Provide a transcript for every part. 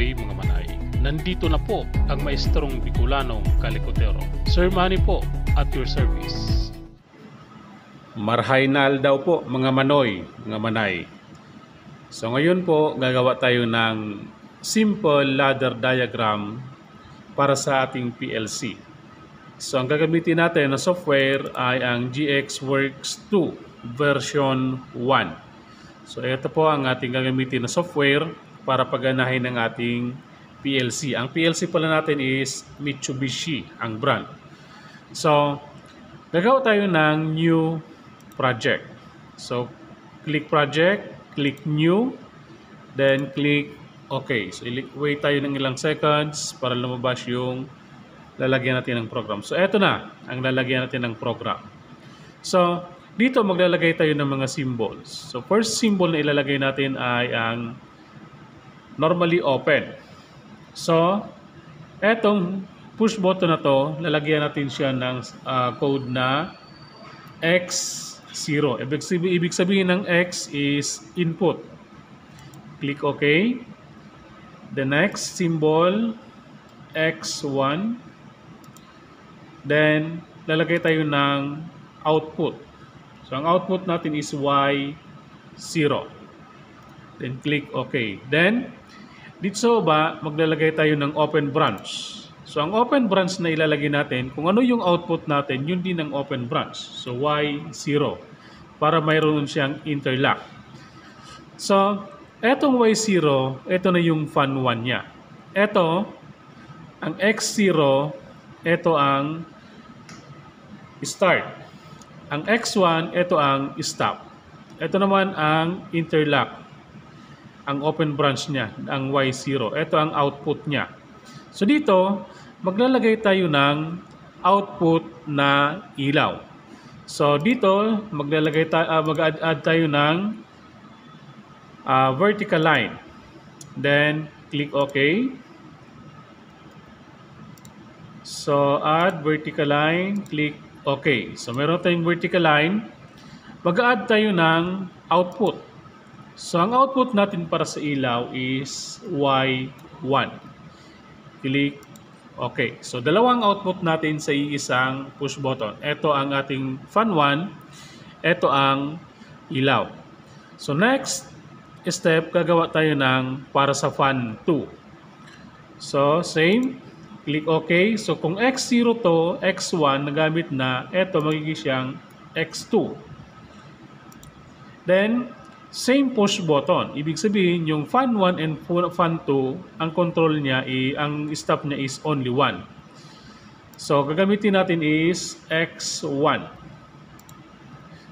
Manoy, mga Manay. Nandito na po ang maestrong Bicolanong Kalikotero. Sir Manny po, at your service. Marhainal daw po, mga Manoy, mga Manay. So ngayon po, gagawa tayo ng simple ladder diagram para sa ating PLC. So ang gagamitin natin na software ay ang GXWorks 2 version 1. So ito po ang ating gagamitin na software para paganahin ng ating PLC. Ang PLC pala natin is Mitsubishi, ang brand. So gagawa tayo ng new project. So click project, click new, then click OK. So wait tayo ng ilang seconds para lumabas yung lalagyan natin ng program. So eto na ang lalagyan natin ng program. So dito maglalagay tayo ng mga symbols. So first symbol na ilalagay natin ay ang normally open. So etong push button na to, lalagyan natin siya ng code na X0. Ibig sabihin ng X is input. Click OK. The next symbol, X1. Then, lalagay tayo ng output. So, ang output natin is Y0. Then, click OK. Then, dito ba, maglalagay tayo ng open branch. So, ang open branch na ilalagay natin, kung ano yung output natin, yun din ang open branch. So, Y0. Para mayroon siyang interlock. So, etong Y0, ito na yung fan 1 niya. Ito, ang X0, ito ang start. Ang X1, ito ang stop. Ito naman ang interlock. Ang open branch niya, ang Y0. Ito ang output niya. So dito, maglalagay tayo ng output na ilaw. So dito, mag-add tayo ng vertical line. Then, click OK. So, add vertical line, click OK. So, meron tayong vertical line. Mag-add tayo ng output. So, ang output natin para sa ilaw is Y1. Click OK. So, dalawang output natin sa isang push button. Ito ang ating fan 1. Ito ang ilaw. So, next step, gagawa tayo ng para sa fan 2. So, same. Click OK. So, kung X0 to, X1 nagamit na, ito magiging siyang X2. Then, same push button. Ibig sabihin, yung fan 1 and fan 2, ang control niya, ang stop niya is only 1. So, gagamitin natin is X1.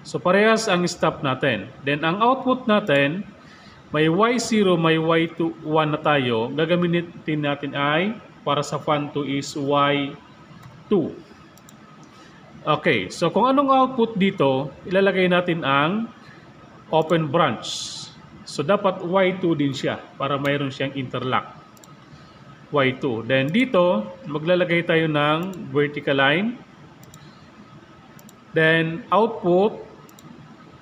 So, parehas ang stop natin. Then, ang output natin, may Y0, may Y1 na tayo. Gagamitin natin ay, para sa fan 2 is Y2. Okay, so kung anong output dito, ilalagay natin ang open branch. So dapat Y2 din siya para mayroon siyang interlock. Y2. Then dito, maglalagay tayo ng vertical line. Then output,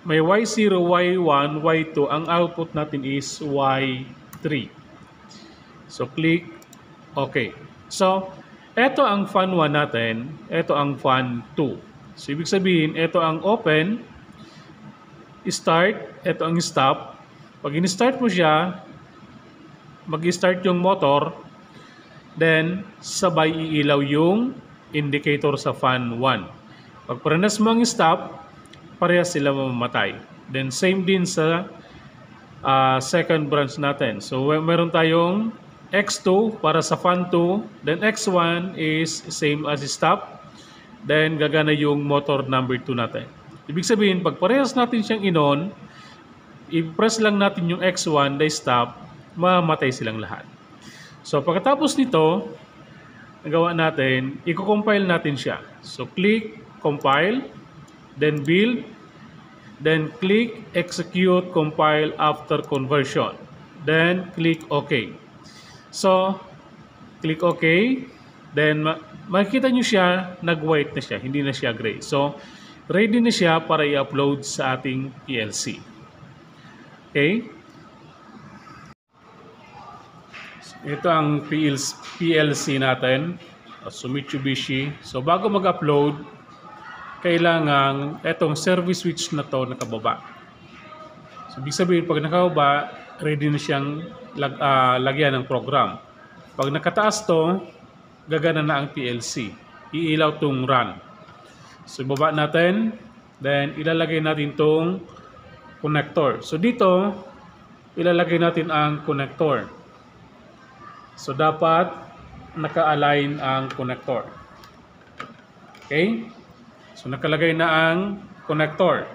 may Y0, Y1, Y2. Ang output natin is Y3. So click OK. So, ito ang fan 1 natin. Ito ang fan 2. So, ibig sabihin, ito ang open, start, ito ang stop. Pag in-start mo siya, mag-start yung motor, then sabay iilaw yung indicator sa fan 1. Pag paranas mo ang stop, parehas sila mamamatay. Then, same din sa second branch natin. So, meron tayong X2 para sa fan 2, then X1 is same as stop, then gagana yung motor number 2 natin. Ibig sabihin, pag parehas natin siyang in-on, i-press lang natin yung X1, then stop, mamatay silang lahat. So pagkatapos nito, nagawa natin, i-compile natin siya. So click compile, then build, then click execute compile after conversion, then click OK. So, click OK. Then, makikita nyo siya, nag-white na siya. Hindi na siya gray. So, ready na siya para i-upload sa ating PLC. Okay? Ito ang PLC natin. So Mitsubishi. So bago mag-upload, kailangan itong service switch na to nakababa. So ibig sabihin, pag nakababa, ready na siyang lagyan ng program. Pag nakataas to, gagana na ang PLC. Iilaw tong run. So ibaba natin, then ilalagay natin tong connector. So dito, ilalagay natin ang connector. So dapat naka-align ang connector. Okay? So nakalagay na ang connector.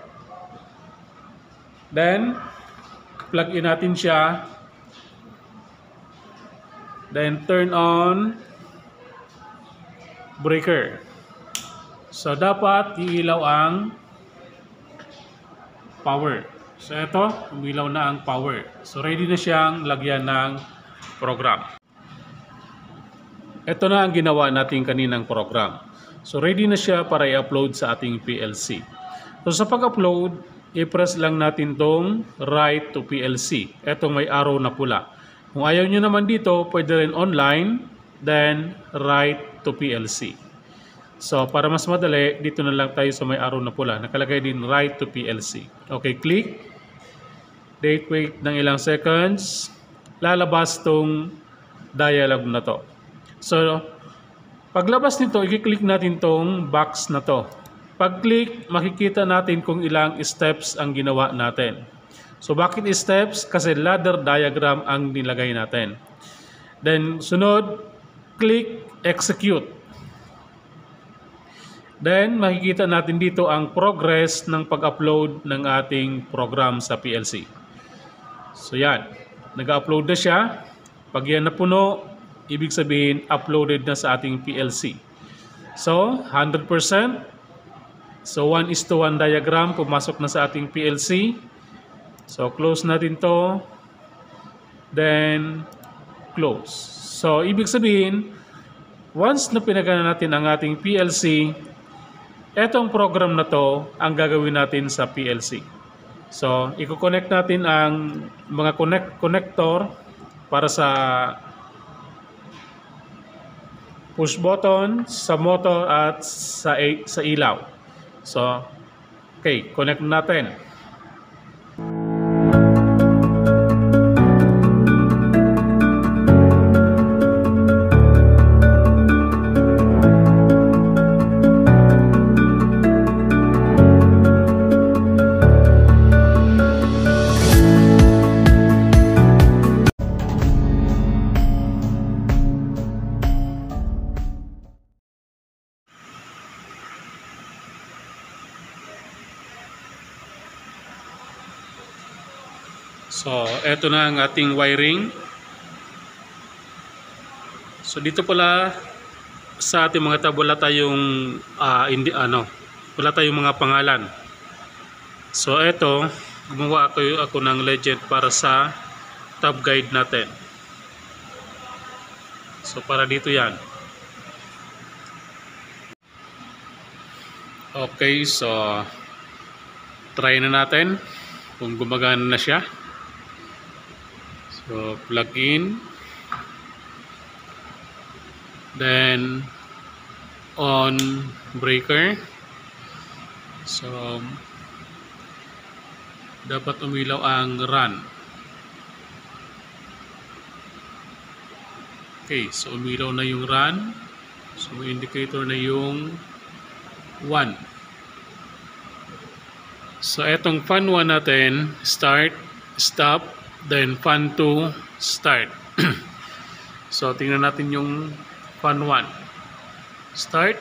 Then plug in natin siya. Then turn on breaker. So dapat iilaw ang power. So ito, umilaw na ang power. So ready na siyang lagyan ng program. Ito na ang ginawa natin kaninang program. So ready na siya para i-upload sa ating PLC. So sa pag-upload, i-press lang natin tong write to PLC. Itong may arrow na pula. Kung ayaw nyo naman dito, pwede rin online, then write to PLC. So para mas madali, dito na lang tayo sa may arrow na pula. Nakalagay din write to PLC. Okay, click. Wait ng ilang seconds. Lalabas tong dialog na to. So paglabas nito, i-click natin tong box na to. Pag-click, makikita natin kung ilang steps ang ginawa natin. So bakit steps? Kasi ladder diagram ang nilagay natin. Then sunod, click execute. Then makikita natin dito ang progress ng pag-upload ng ating program sa PLC. So yan, nag-upload na siya. Pag yan napuno, ibig sabihin uploaded na sa ating PLC. So 100%. So 1:1 diagram pumasok na sa ating PLC. So close natin to. Then close. So ibig sabihin, once na pinagana natin ang ating PLC, etong program na to ang gagawin natin sa PLC. So i-connect natin ang mga connector para sa push button, sa motor at sa ilaw. So okay, connect natin. So, eto na ang ating wiring. So, dito pala sa ating mga tab wala tayong wala tayong mga pangalan. So, eto gumawa ako ng legend para sa tab guide natin. So, para dito yan. Okay, so try na natin kung gumagana na siya. So plug in, then on breaker. So dapat umilaw ang run. Okay, so umilaw na yung run. So may indicator na yung 1. So etong fan 1 natin, start, stop, then fan 2, start. So tingnan natin yung fan 1. Start.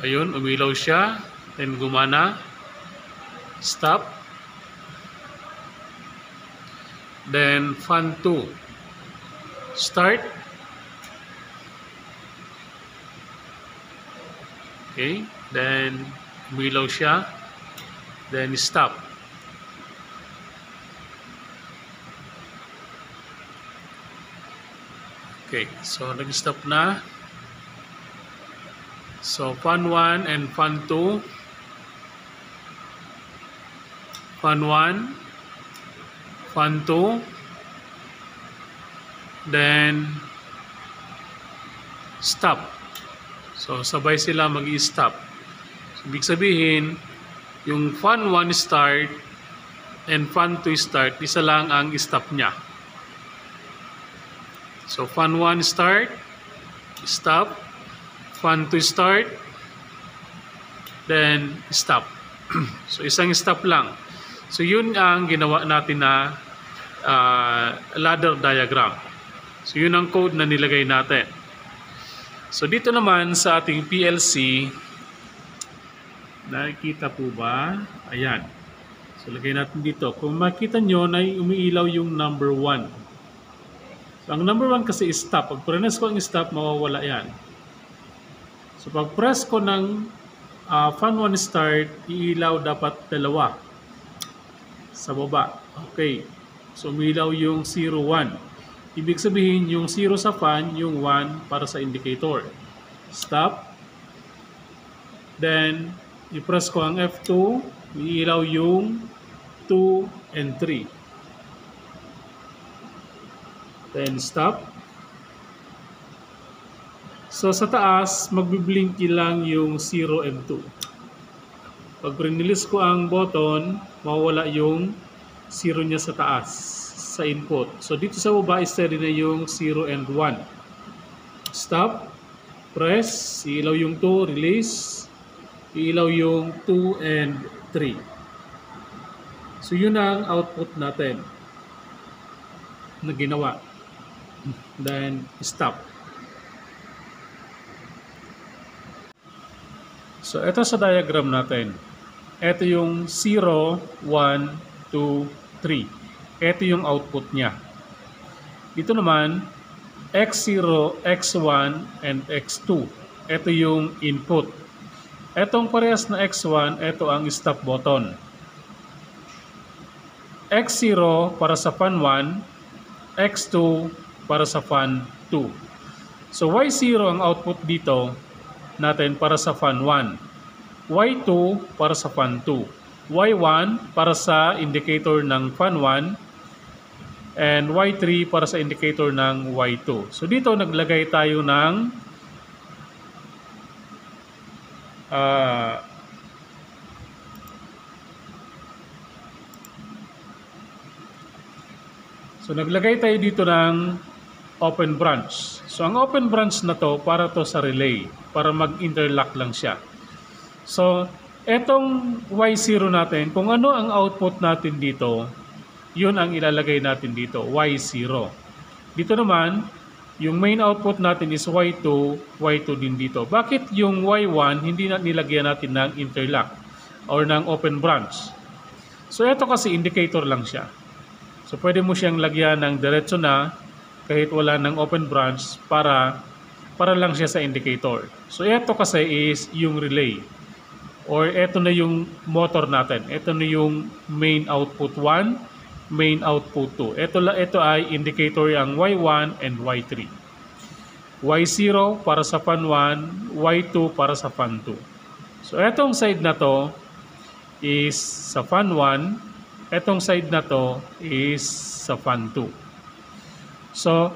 Ayun, umilaw siya, then gumana. Stop. Then fan 2. Start. Okay, then umilaw siya, then stop. Okay, so nag-stop na. So fan 1 and fan 2. Fan 1, fan 2, then stop. So sabay sila mag-i-stop. So, ibig sabihin, yung fan 1 start and fan 2 start, isa lang ang stop niya. So fan 1 start, stop, fan 2 start, then stop. So isang stop lang. So yun ang ginawa natin na ladder diagram. So yun ang code na nilagay natin. So dito naman sa ating PLC, nakikita po ba? Ayan. So lagay natin dito. Kung makita nyo na umiilaw yung number 1. So ang number 1 kasi is stop. Pag press ko ang stop, mawawala yan. So pag press ko ng fan 1 start, iilaw dapat dalawa sa baba. Okay. So umilaw yung 0, 1. Ibig sabihin yung 0 sa fan, yung 1 para sa indicator. Stop. Then i-press ko ang F2, iilaw yung 2 and 3. Then stop. So sa taas, magbi-blinky lang yung 0 and 2. Pag rinilis ko ang button, mawawala yung 0 niya sa taas, sa input. So dito sa baba, steady na yung 0 and 1. Stop. Press. Iilaw yung 2. Release. Iilaw yung 2 and 3. So yun ang output natin na ginawa. Then stop. So, ito sa diagram natin. Ito yung 0, 1, 2, 3. Ito yung output niya. Ito naman, X0, X1, and X2. Ito yung input. Etong parehas na X1, ito ang stop button. X0 para sa fan 1, X2 para sa fan 2. So, Y0 ang output dito natin para sa fan 1, Y2 para sa fan 2, Y1 para sa indicator ng fan 1, and Y3 para sa indicator ng Y2. So dito naglagay tayo ng naglagay tayo dito ng open branch. So ang open branch na to para to sa relay, para mag-interlock lang siya. So etong Y0 natin, kung ano ang output natin dito, yun ang ilalagay natin dito, Y0. Dito naman, yung main output natin is Y2, Y2 din dito. Bakit yung Y1 hindi na nilagyan natin ng interlock or ng open branch? So ito kasi indicator lang siya. So pwede mo siyang lagyan ng diretso na kahit wala ng open branch para lang siya sa indicator. So ito kasi is yung relay. Or ito na yung motor natin. Ito na yung main output 1, main output 2. Ito ay indicator yung Y1 and Y3. Y0 para sa fan 1, Y2 para sa fan 2. So etong side na to is sa fan 1, etong side na to is sa fan 2. So,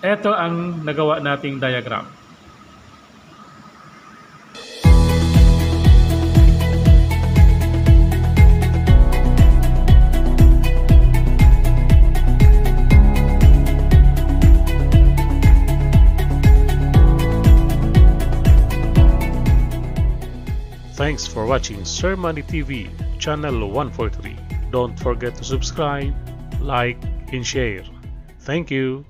ito ang nagawa nating diagram. Thanks for watching Sir Money TV, channel 143. Don't forget to subscribe, like, and share. Thank you.